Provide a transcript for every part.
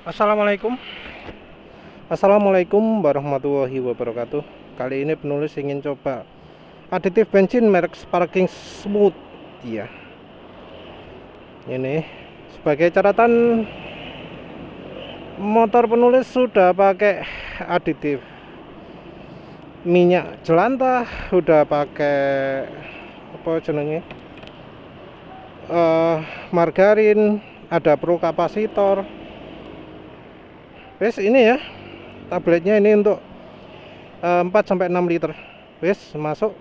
Assalamualaikum. Assalamualaikum warahmatullahi wabarakatuh. Kali ini penulis ingin coba aditif bensin merek Sparking Smooth ya. Ini sebagai catatan, motor penulis sudah pakai aditif minyak jelantah, udah pakai apa jenenge, margarin, ada pro kapasitor. Wes ini ya, tabletnya ini untuk 4-6 liter. Wes masuk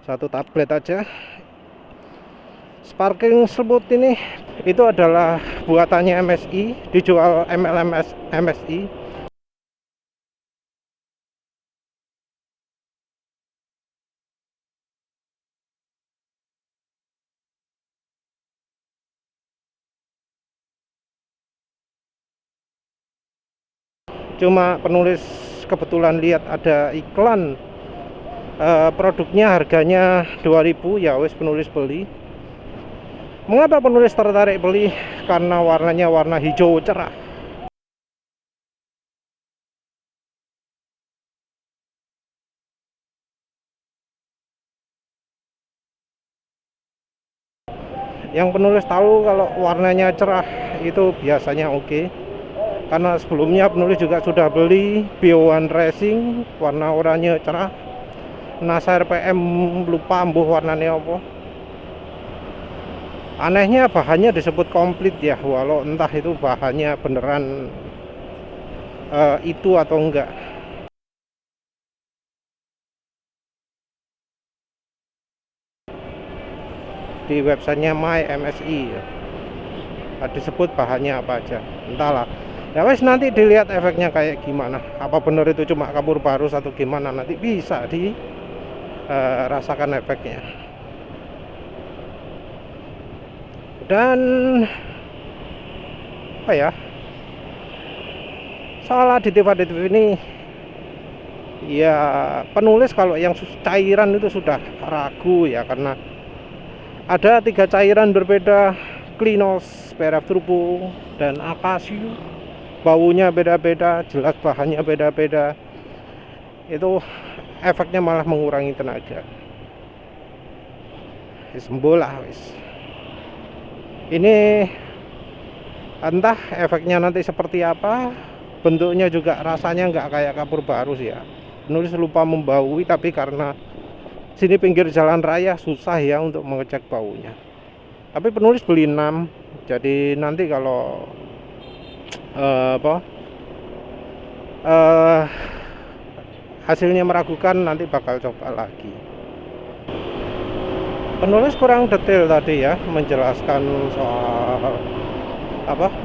satu tablet aja. Sparking Smooth ini itu adalah buatannya MSI, dijual MLMS MSI. Cuma penulis kebetulan lihat ada iklan produknya harganya 2000, ya wes penulis beli. Mengapa penulis tertarik beli? Karena warnanya warna hijau cerah. Yang penulis tahu kalau warnanya cerah itu biasanya oke. Karena sebelumnya penulis juga sudah beli Bio1 Racing warna oranye cerah. NASA RPM lupa ambuh warnanya apa. Anehnya bahannya disebut komplit ya, walau entah itu bahannya beneran itu atau enggak. Di websitenya My MSI ya, disebut bahannya apa aja, entahlah. Ya wes, nanti dilihat efeknya kayak gimana. Apa bener itu cuma kabur barus atau gimana, nanti bisa dirasakan efeknya. Dan apa ya, soal aditif-aditif ini ya, penulis kalau yang cairan itu sudah ragu ya, karena ada 3 cairan berbeda: Klinos, PRF Turbo, dan Akasio. Baunya beda-beda, jelas bahannya beda-beda. Itu efeknya malah mengurangi tenaga. Sembuh lah wis. Ini entah efeknya nanti seperti apa. Bentuknya juga rasanya nggak kayak kapur barus ya. Penulis lupa membaui, tapi karena sini pinggir jalan raya susah ya untuk mengecek baunya. Tapi penulis beli 6. Jadi nanti kalau hasilnya meragukan, nanti bakal coba lagi. Penulis kurang detail tadi ya menjelaskan soal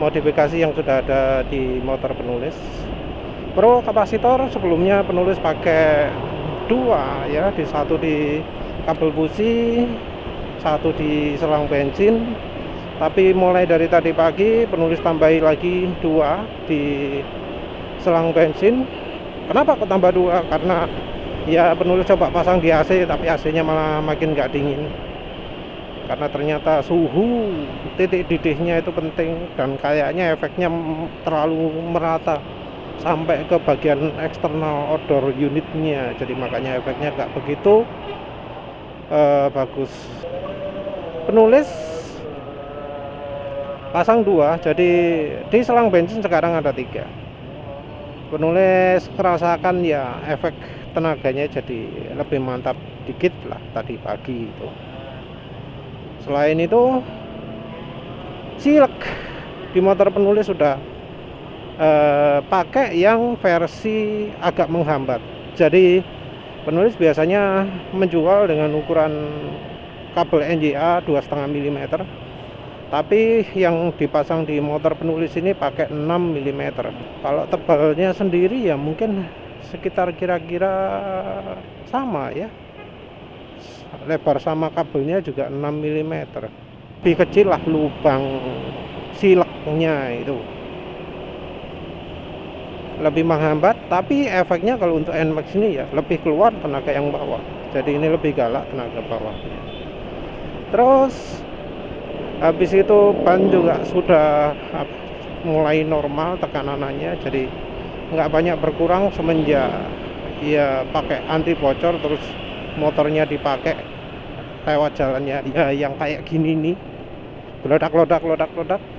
modifikasi yang sudah ada di motor penulis. Pro kapasitor sebelumnya penulis pakai 2 ya, satu di kabel busi, satu di selang bensin. Tapi mulai dari tadi pagi penulis tambahi lagi 2 di selang bensin. Kenapa kok tambah 2? Karena ya penulis coba pasang di AC, tapi AC-nya malah makin nggak dingin. Karena ternyata suhu titik didihnya itu penting, dan kayaknya efeknya terlalu merata sampai ke bagian eksternal odor unitnya. Jadi makanya efeknya nggak begitu bagus. Penulis pasang 2, jadi di selang bensin sekarang ada 3. Penulis merasakan ya efek tenaganya jadi lebih mantap dikit lah tadi pagi itu. Selain itu, silek di motor penulis sudah pakai yang versi agak menghambat. Jadi penulis biasanya menjual dengan ukuran kabel NJA 2,5 mm. Tapi yang dipasang di motor penulis ini pakai 6 mm. Kalau tebalnya sendiri ya mungkin sekitar kira-kira sama ya. Lebar sama kabelnya juga 6 mm. Lebih kecil lah lubang sileknya itu. Lebih menghambat, tapi efeknya kalau untuk NMAX ini ya lebih keluar tenaga yang bawah. Jadi ini lebih galak tenaga bawahnya. Terus Habis itu ban juga sudah mulai normal tekanannya, jadi nggak banyak berkurang semenjak ya pakai anti bocor, terus motornya dipakai lewat jalannya ya yang kayak gini nih, ledak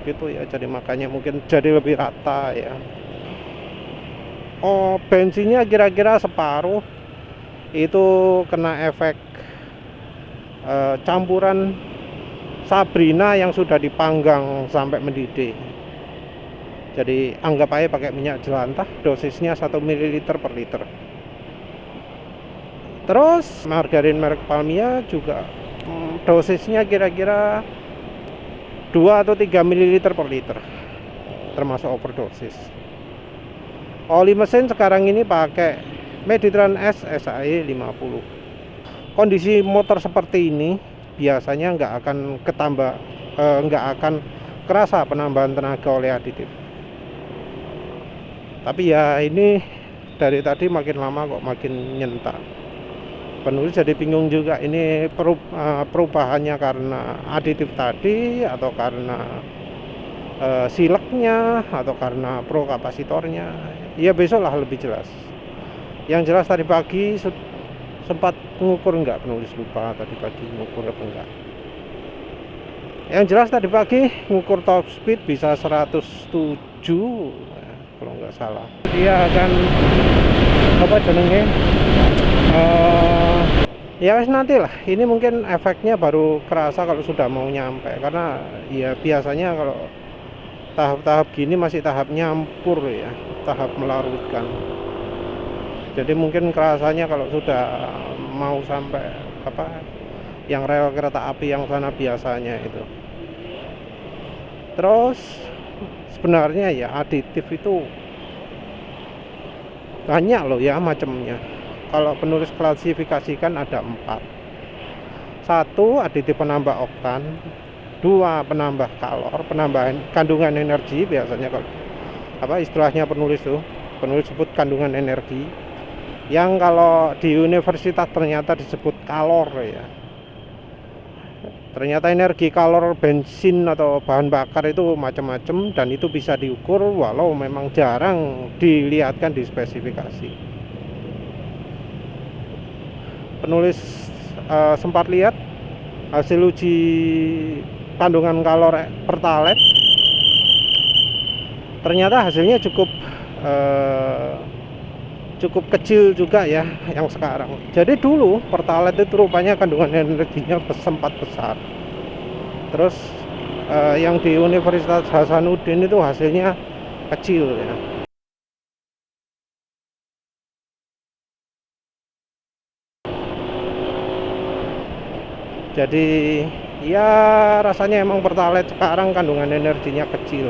gitu ya, jadi makanya mungkin jadi lebih rata ya. Oh, bensinnya kira-kira separuh itu kena efek campuran Sabrina yang sudah dipanggang sampai mendidih. Jadi anggap aja pakai minyak jelantah, dosisnya 1 ml per liter. Terus margarin merek Palmia juga dosisnya kira-kira 2 atau 3 ml per liter, termasuk overdosis. Oli mesin sekarang ini pakai Meditran S SAE 50. Kondisi motor seperti ini biasanya nggak akan kerasa penambahan tenaga oleh aditif. Tapi ya ini dari tadi makin lama kok makin nyentak. Penulis jadi bingung juga, ini perubahannya karena aditif tadi atau karena sileknya atau karena pro kapasitornya. Ya besok lah lebih jelas. Yang jelas tadi pagi sempat mengukur, enggak, penulis lupa tadi pagi mengukur apa enggak. Yang jelas tadi pagi mengukur top speed bisa 107 kalau nggak salah. Dia akan apa jenenge ya wes nantilah, ini mungkin efeknya baru kerasa kalau sudah mau nyampe, karena ya biasanya kalau tahap-tahap gini masih tahap nyampur ya, tahap melarutkan. Jadi mungkin kerasanya kalau sudah mau sampai apa yang rel kereta api yang sana biasanya itu. Terus sebenarnya ya aditif itu banyak loh ya macamnya. Kalau penulis klasifikasikan ada 4. 1 aditif penambah oktan, 2 penambah kalor, penambahan kandungan energi, biasanya kalau apa istilahnya penulis sebut kandungan energi, yang kalau di universitas ternyata disebut kalor ya. Ternyata energi kalor bensin atau bahan bakar itu macam-macam, dan itu bisa diukur walau memang jarang dilihatkan di spesifikasi. Penulis sempat lihat hasil uji kandungan kalor Pertalite, ternyata hasilnya cukup kecil juga ya yang sekarang. Jadi dulu Pertalite itu rupanya kandungan energinya sempat besar. Terus yang di Universitas Hasanuddin itu hasilnya kecil ya. Jadi ya rasanya emang Pertalite sekarang kandungan energinya kecil.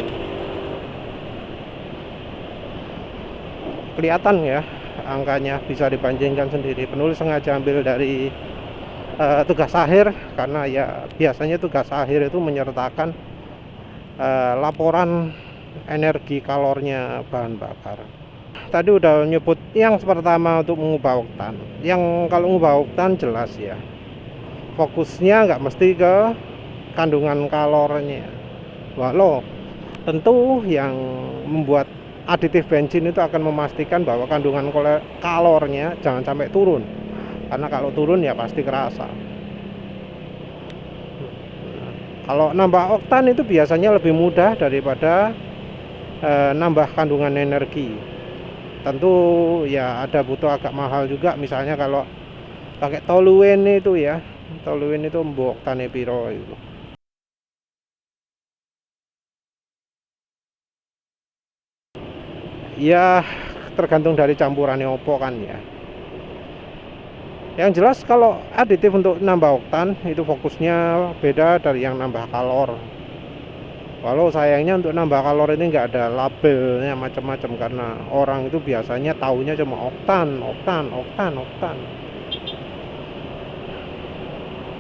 Kelihatan ya angkanya, bisa dibandingkan sendiri. Penulis sengaja ambil dari tugas akhir, karena ya biasanya tugas akhir itu menyertakan laporan energi kalornya bahan bakar. Tadi udah nyebut yang pertama untuk mengubah oktan. Yang kalau mengubah oktan jelas ya, fokusnya nggak mesti ke kandungan kalornya, walau tentu yang membuat aditif bensin itu akan memastikan bahwa kandungan kalornya jangan sampai turun, karena kalau turun ya pasti kerasa. Kalau nambah oktan itu biasanya lebih mudah daripada nambah kandungan energi. Tentu ya ada butuh agak mahal juga, misalnya kalau pakai toluene itu ya, toluene itu mbok oktane piro itu. Ya tergantung dari campurannya opo kan ya. Yang jelas kalau aditif untuk nambah oktan itu fokusnya beda dari yang nambah kalor. Walau sayangnya untuk nambah kalor ini nggak ada labelnya macam-macam, karena orang itu biasanya taunya cuma oktan.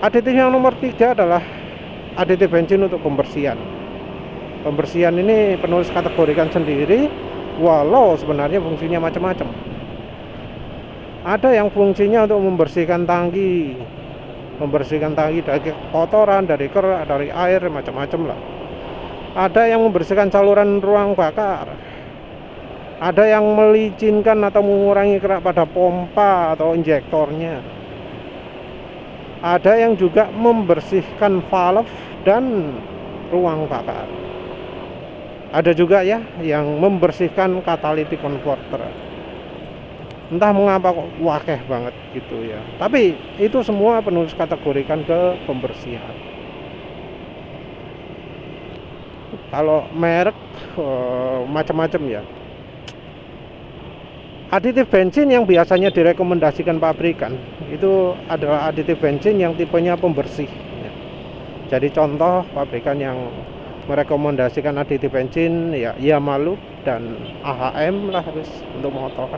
Aditif yang nomor 3 adalah aditif bensin untuk pembersihan. Pembersihan ini penulis kategorikan sendiri, walau sebenarnya fungsinya macam-macam. Ada yang fungsinya untuk membersihkan tangki, membersihkan tangki dari kotoran, dari kerak, dari air, macam-macam lah. Ada yang membersihkan saluran ruang bakar, ada yang melicinkan atau mengurangi kerak pada pompa atau injektornya, ada yang juga membersihkan valve dan ruang bakar, ada juga ya yang membersihkan catalytic converter. Entah mengapa kok wakeh banget gitu ya, tapi itu semua penulis kategorikan ke pembersihan. Kalau merek macam-macam ya. Aditif bensin yang biasanya direkomendasikan pabrikan itu adalah aditif bensin yang tipenya pembersih ya. Jadi contoh pabrikan yang merekomendasikan aditif bensin ya Yamaluk dan AHM lah harus untuk motor.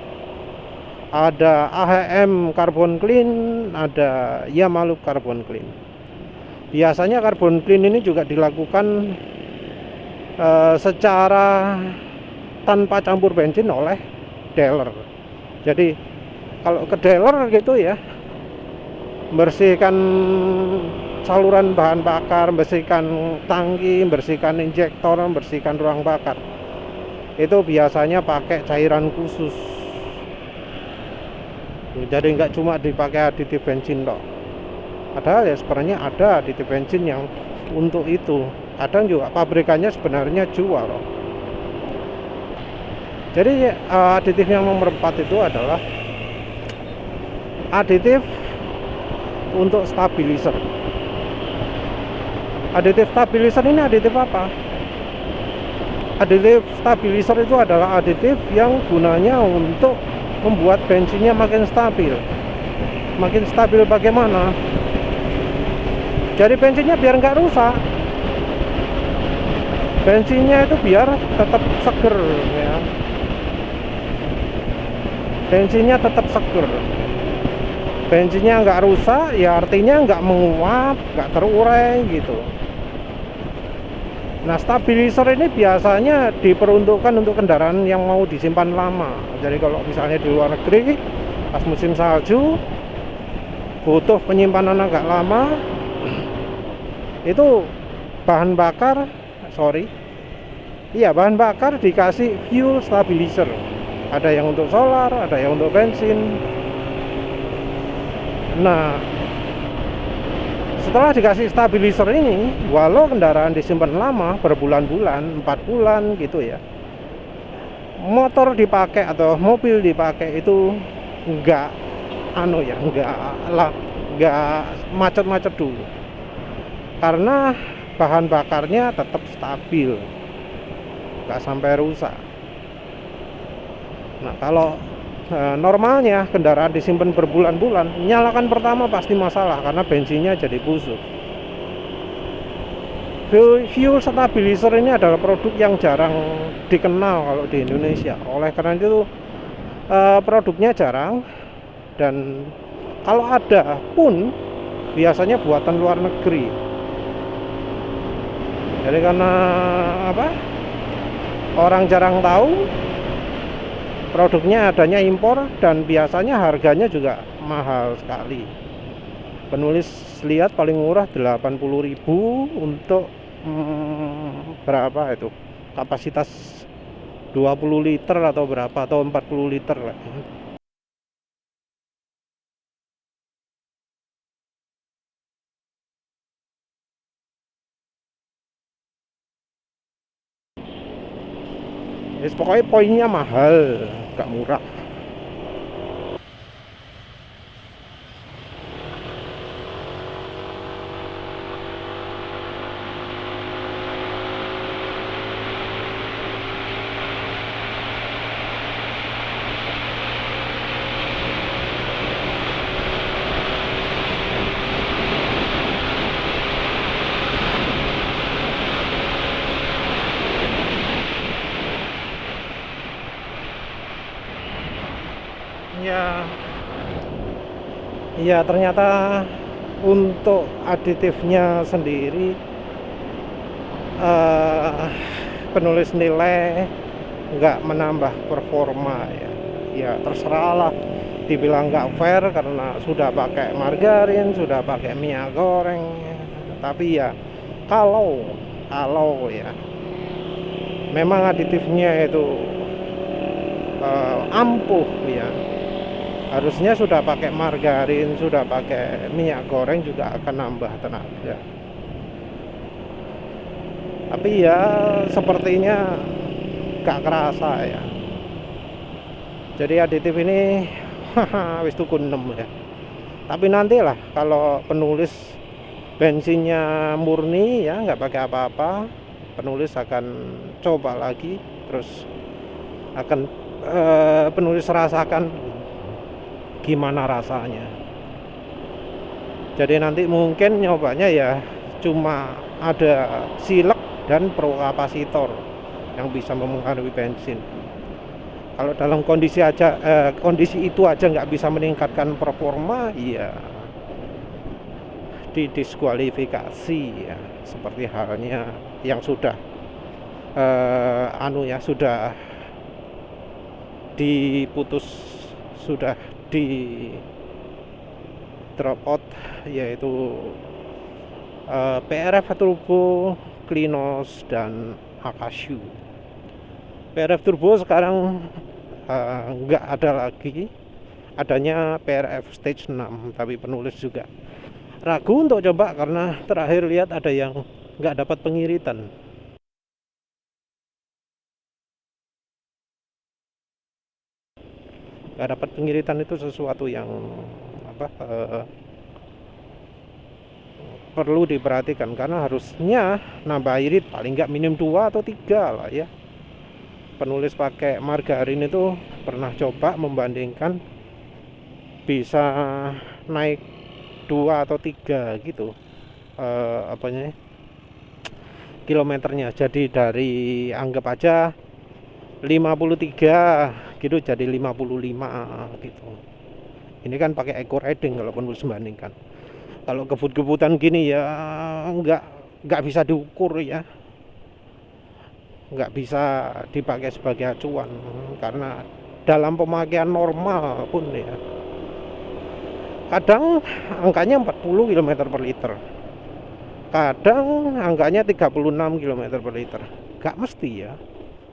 Ada AHM Carbon Clean, ada Yamaluk Carbon Clean. Biasanya Carbon Clean ini juga dilakukan secara tanpa campur bensin oleh dealer. Jadi kalau ke dealer gitu ya, bersihkan saluran bahan bakar, bersihkan tangki, bersihkan injektor, bersihkan ruang bakar, itu biasanya pakai cairan khusus. Jadi nggak cuma dipakai aditif bensin loh. Padahal ya sebenarnya ada aditif bensin yang untuk itu. Kadang juga pabrikannya sebenarnya jual loh. Jadi aditif yang nomor 4 itu adalah aditif untuk stabilizer. Aditif stabilizer ini aditif apa? Aditif stabilizer itu adalah aditif yang gunanya untuk membuat bensinnya makin stabil. Makin stabil bagaimana? Jadi bensinnya biar nggak rusak. Bensinnya itu biar tetap seger ya. Bensinnya tetap seger. Bensinnya nggak rusak, ya artinya nggak menguap, nggak terurai gitu. Nah, stabilizer ini biasanya diperuntukkan untuk kendaraan yang mau disimpan lama. Jadi kalau misalnya di luar negeri, pas musim salju, butuh penyimpanan agak lama, itu bahan bakar, bahan bakar dikasih fuel stabilizer. Ada yang untuk solar, ada yang untuk bensin. Nah, setelah dikasih stabilizer ini, walau kendaraan disimpan lama berbulan-bulan, 4 bulan gitu ya, motor dipakai atau mobil dipakai itu enggak macet-macet dulu, karena bahan bakarnya tetap stabil, enggak sampai rusak. Nah, kalau normalnya kendaraan disimpan berbulan-bulan, nyalakan pertama pasti masalah karena bensinnya jadi busuk. Fuel stabilizer ini adalah produk yang jarang dikenal kalau di Indonesia. Oleh karena itu produknya jarang, dan kalau ada pun biasanya buatan luar negeri. Jadi karena orang jarang tahu, produknya adanya impor dan biasanya harganya juga mahal sekali. Penulis lihat paling murah 80.000 untuk berapa itu? Kapasitas 20 liter atau berapa, atau 40 liter lah. Pokoknya poinnya mahal, gak murah. Ya ternyata untuk aditifnya sendiri penulis nilai nggak menambah performa ya terserah lah dibilang nggak fair karena sudah pakai margarin, sudah pakai minyak goreng. Tapi ya kalau ya memang aditifnya itu ampuh ya, harusnya sudah pakai margarin, sudah pakai minyak goreng juga akan nambah tenaga. Tapi ya sepertinya gak kerasa ya. Jadi aditif ini wis tuku 6 ya. Tapi nantilah kalau penulis bensinnya murni ya, nggak pakai apa-apa, penulis akan coba lagi, terus akan penulis rasakan gimana rasanya. Jadi nanti mungkin nyobanya ya cuma ada silek dan prokapasitor yang bisa mempengaruhi bensin. Kalau dalam kondisi itu aja nggak bisa meningkatkan performa, ya didiskualifikasi ya, seperti halnya yang sudah sudah diputus, sudah di drop out, yaitu PRF Turbo, Klinos, dan Akashu. PRF Turbo sekarang nggak ada lagi, adanya PRF Stage 6, tapi penulis juga ragu untuk coba karena terakhir lihat ada yang nggak dapat pengiritan. Nggak dapat pengiritan itu sesuatu yang perlu diperhatikan, karena harusnya nambah irit paling nggak minim 2 atau 3 lah ya. Penulis pakai margarin itu pernah coba membandingkan bisa naik 2 atau 3 gitu kilometernya. Jadi dari anggap aja 53 gitu jadi 55 gitu. Ini kan pakai eco riding kalau penulis membandingkan. Kalau kebut-kebutan gini ya nggak bisa diukur ya, nggak bisa dipakai sebagai acuan, karena dalam pemakaian normal pun ya kadang angkanya 40 km per liter, kadang angkanya 36 km per liter, nggak mesti ya,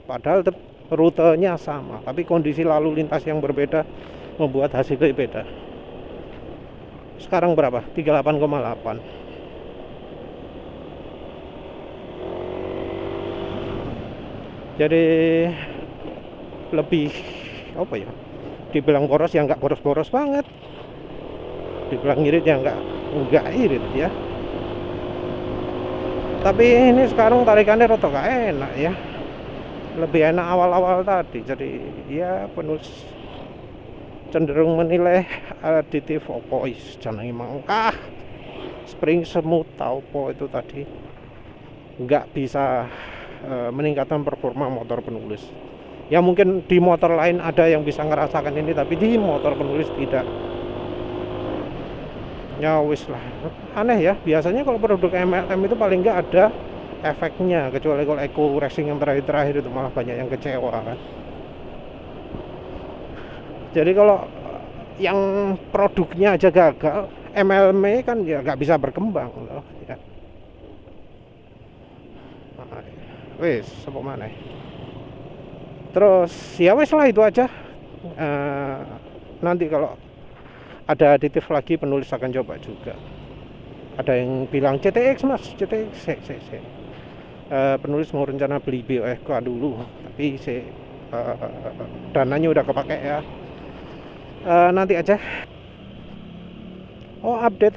padahal rutenya sama, tapi kondisi lalu lintas yang berbeda membuat hasilnya beda. Sekarang berapa? 38,8. Jadi lebih apa ya, dibilang boros ya nggak boros-boros banget, dibilang irit ya nggak irit ya. Tapi ini sekarang tarikannya rada gak enak ya, lebih enak awal-awal tadi. Jadi ya penulis cenderung menilai aditif opo jenenge mangkah spring semut opo itu tadi nggak bisa meningkatkan performa motor penulis. Ya mungkin di motor lain ada yang bisa ngerasakan ini, tapi di motor penulis tidak. Ya wis lah, aneh ya. Biasanya kalau produk MLM itu paling nggak ada efeknya, kecuali kalau Eco Racing yang terakhir itu malah banyak yang kecewa kan. Jadi kalau yang produknya aja gagal, MLM kan ya nggak bisa berkembang loh ya. Wis apa mana? Terus ya wis lah itu aja. Nanti kalau ada aditif lagi penulis akan coba juga. Ada yang bilang CTX mas, CTX penulis mau rencana beli BioEco dulu, tapi dananya udah kepake ya. Nanti aja. Oh update.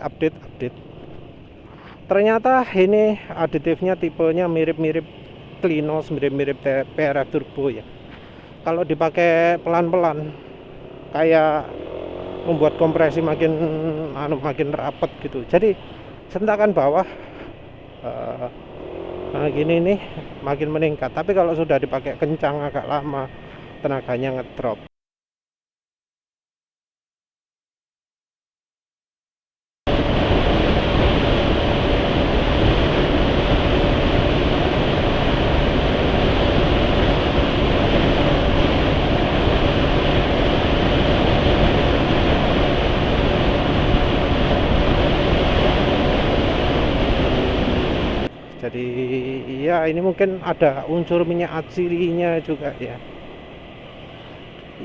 Ternyata ini aditifnya tipenya mirip-mirip Klinos, mirip-mirip PRF Turbo ya. Kalau dipakai pelan-pelan kayak membuat kompresi makin rapat gitu. Jadi sentakan bawah gini nih makin meningkat. Tapi kalau sudah dipakai kencang agak lama, tenaganya ngedrop. ini mungkin ada unsur minyak atsirinya juga ya.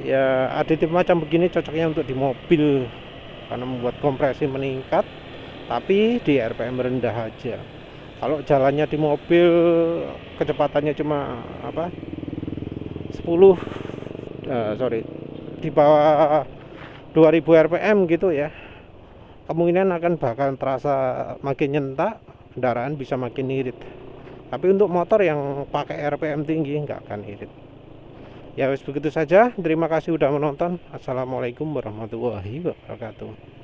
Ya aditif macam begini cocoknya untuk di mobil karena membuat kompresi meningkat, tapi di RPM rendah aja. Kalau jalannya di mobil kecepatannya cuma 10 di bawah 2000 rpm gitu ya, kemungkinan akan bakal terasa makin nyentak, kendaraan bisa makin irit. Tapi untuk motor yang pakai RPM tinggi nggak akan irit. Ya wes begitu saja. Terima kasih udah menonton. Assalamualaikum warahmatullahi wabarakatuh.